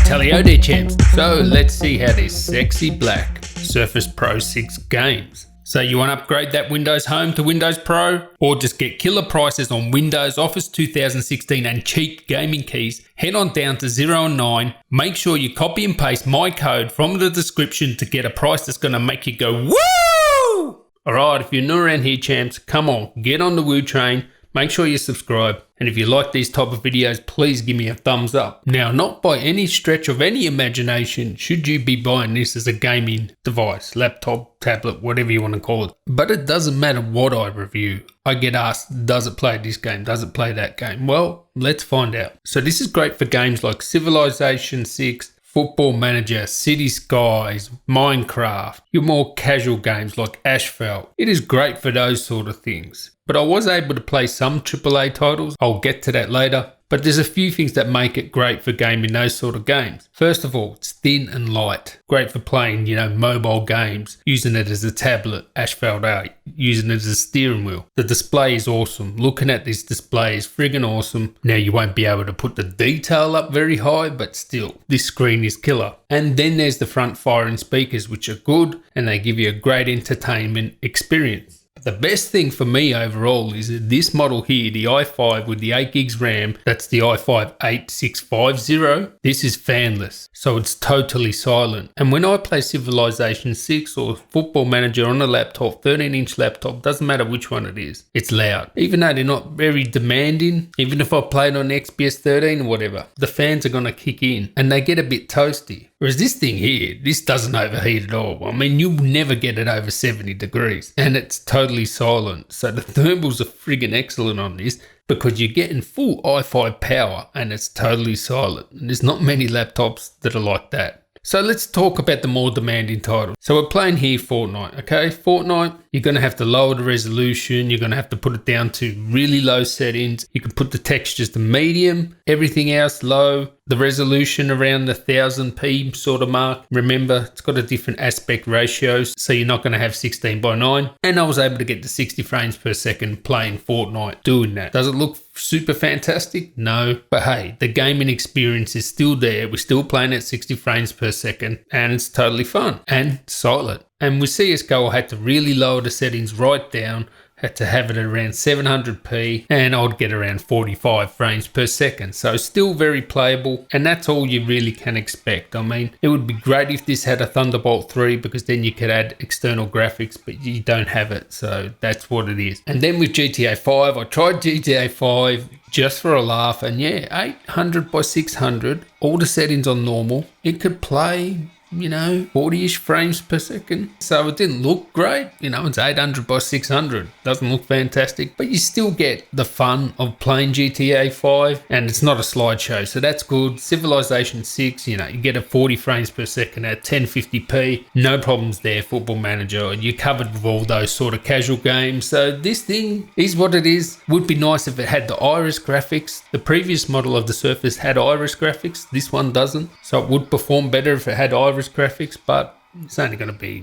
Tally-o there champs. So let's see how this sexy black Surface Pro 6 games. So you want to upgrade that Windows Home to Windows Pro, or just get killer prices on Windows Office 2016 and cheap gaming keys? Head on down to 0 and 9. Make sure you copy and paste my code from the description to get a price that's going to make you go woo! Alright, if you're new around here champs, come on, get on the woo train. Make sure you subscribe, and if you like these type of videos, please give me a thumbs up. Now, not by any stretch of any imagination should you be buying this as a gaming device, laptop, tablet, whatever you want to call it. But it doesn't matter what I review. I get asked, does it play this game? Does it play that game? Well, let's find out. So this is great for games like Civilization 6, Football Manager, City Skies, Minecraft, your more casual games like Asphalt. It is great for those sort of things. But I was able to play some AAA titles. I'll get to that later. But there's a few things that make it great for gaming those sort of games. First of all, it's thin and light. Great for playing, mobile games. Using it as a tablet, Asphalt 8. Using it as a steering wheel. The display is awesome. Looking at this display is friggin' awesome. Now you won't be able to put the detail up very high, but still, this screen is killer. And then there's the front firing speakers, which are good and they give you a great entertainment experience. The best thing for me overall is this model here, the i5 with the 8 gigs RAM, that's the i5 8650. This is fanless, so it's totally silent. And when I play Civilization 6 or Football Manager on a laptop, 13-inch laptop, doesn't matter which one it is, it's loud. Even though they're not very demanding, even if I play it on XPS 13 or whatever, the fans are going to kick in and they get a bit toasty. Whereas this thing here, this doesn't overheat at all. I mean, you'll never get it over 70 degrees and it's totally silent. So the thermals are friggin' excellent on this because you're getting full i5 power and it's totally silent. And there's not many laptops that are like that. So let's talk about the more demanding titles. So we're playing here Fortnite, okay? Fortnite, you're going to have to lower the resolution. You're going to have to put it down to really low settings. You can put the textures to medium, everything else low. The resolution around the 1000p sort of mark. Remember, it's got a different aspect ratios, so you're not going to have 16:9. And I was able to get to 60 frames per second playing Fortnite doing that. Does it look super fantastic? No. But hey, the gaming experience is still there. We're still playing at 60 frames per second and it's totally fun and silent. And with CSGO, I had to really lower the settings right down. Had to have it at around 700p and I'd get around 45 frames per second. So still very playable, and that's all you really can expect. I mean, it would be great if this had a Thunderbolt 3 because then you could add external graphics, but you don't have it. So that's what it is. And then with GTA 5, I tried GTA 5 just for a laugh, and yeah, 800 by 600, all the settings on normal. It could play 40-ish frames per second. So it didn't look great. It's 800 by 600. Doesn't look fantastic, but you still get the fun of playing GTA 5 and it's not a slideshow. So that's good. Civilization 6, you get a 40 frames per second at 1050p. No problems there. Football Manager. You're covered with all those sort of casual games. So this thing is what it is. Would be nice if it had the iris graphics. The previous model of the Surface had iris graphics. This one doesn't. So it would perform better if it had iris graphics, but it's only going to be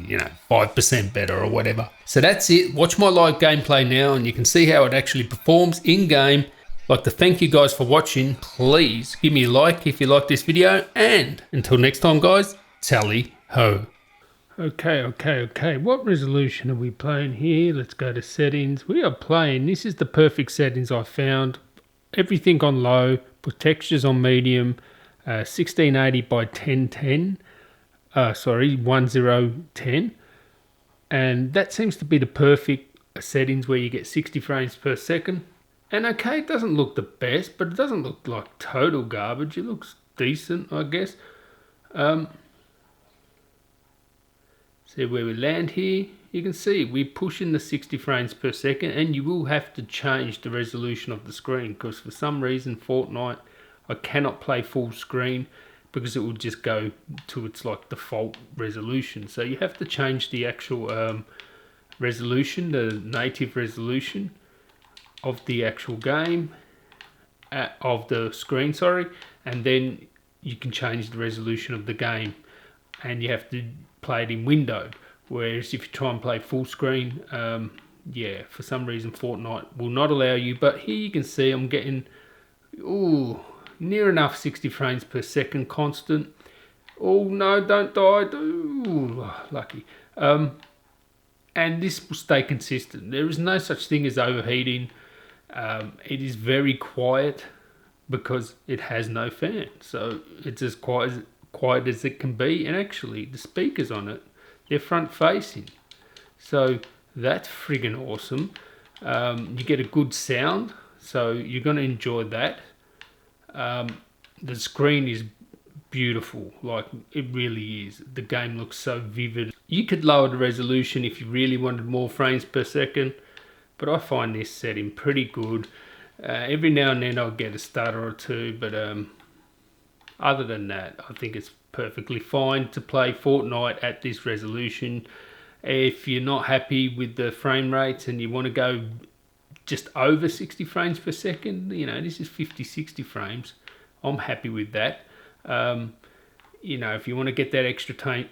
5% better or whatever. So that's it. Watch my live gameplay now and you can see how it actually performs in game. I'd like to thank you guys for watching. Please give me a like if you like this video, and until next time guys, tally ho. Okay, what resolution are we playing here? Let's go to settings. We are playing, this is the perfect settings I found. Everything on low, put textures on medium, 1680 by 1010. 1010, and that seems to be the perfect settings where you get 60 frames per second. And okay, it doesn't look the best, but it doesn't look like total garbage. It looks decent, I guess. See where we land here. You can see we're pushing the 60 frames per second, and you will have to change the resolution of the screen because for some reason Fortnite, I cannot play full screen because it will just go to its default resolution. So you have to change the actual resolution, the native resolution of the actual game, of the screen, and then you can change the resolution of the game, and you have to play it in window. Whereas if you try and play full screen, for some reason Fortnite will not allow you. But here you can see I'm getting, near enough 60 frames per second constant. Oh no, don't die. Ooh, lucky. And this will stay consistent. There is no such thing as overheating. It is very quiet because it has no fan. So it's as quiet as it can be. And actually, the speakers on it, they're front facing. So that's friggin' awesome. You get a good sound, so you're going to enjoy that. The screen is beautiful, like it really is. The game looks so vivid. You could lower the resolution if you really wanted more frames per second, but I find this setting pretty good. Every now and then I'll get a stutter or two, but other than that, I think it's perfectly fine to play Fortnite at this resolution. If you're not happy with the frame rates and you want to go just over 60 frames per second, you know, this is 50-60 frames. I'm happy with that. You know, if you want to get that extra 10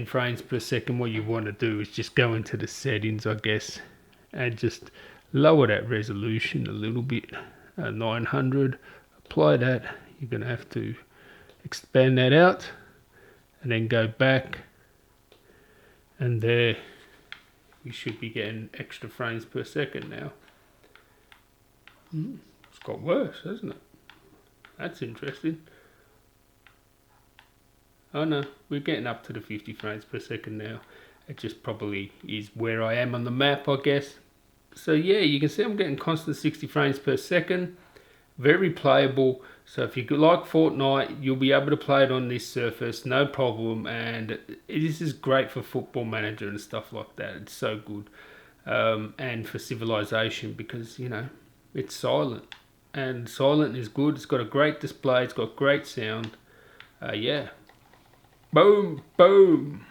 frames per second, what you want to do is just go into the settings, I guess, and just lower that resolution a little bit, 900. Apply that. You're going to have to expand that out and then go back, and there you should be getting extra frames per second now. It's got worse, hasn't it? That's interesting. Oh no, we're getting up to the 50 frames per second now. It just probably is where I am on the map, I guess. So yeah, you can see I'm getting constant 60 frames per second. Very playable. So if you like Fortnite, you'll be able to play it on this surface, no problem. And this is great for Football Manager and stuff like that. It's so good. And for Civilization, because, you know, it's silent. And silent is good. It's got a great display. It's got great sound. Yeah. Boom, boom.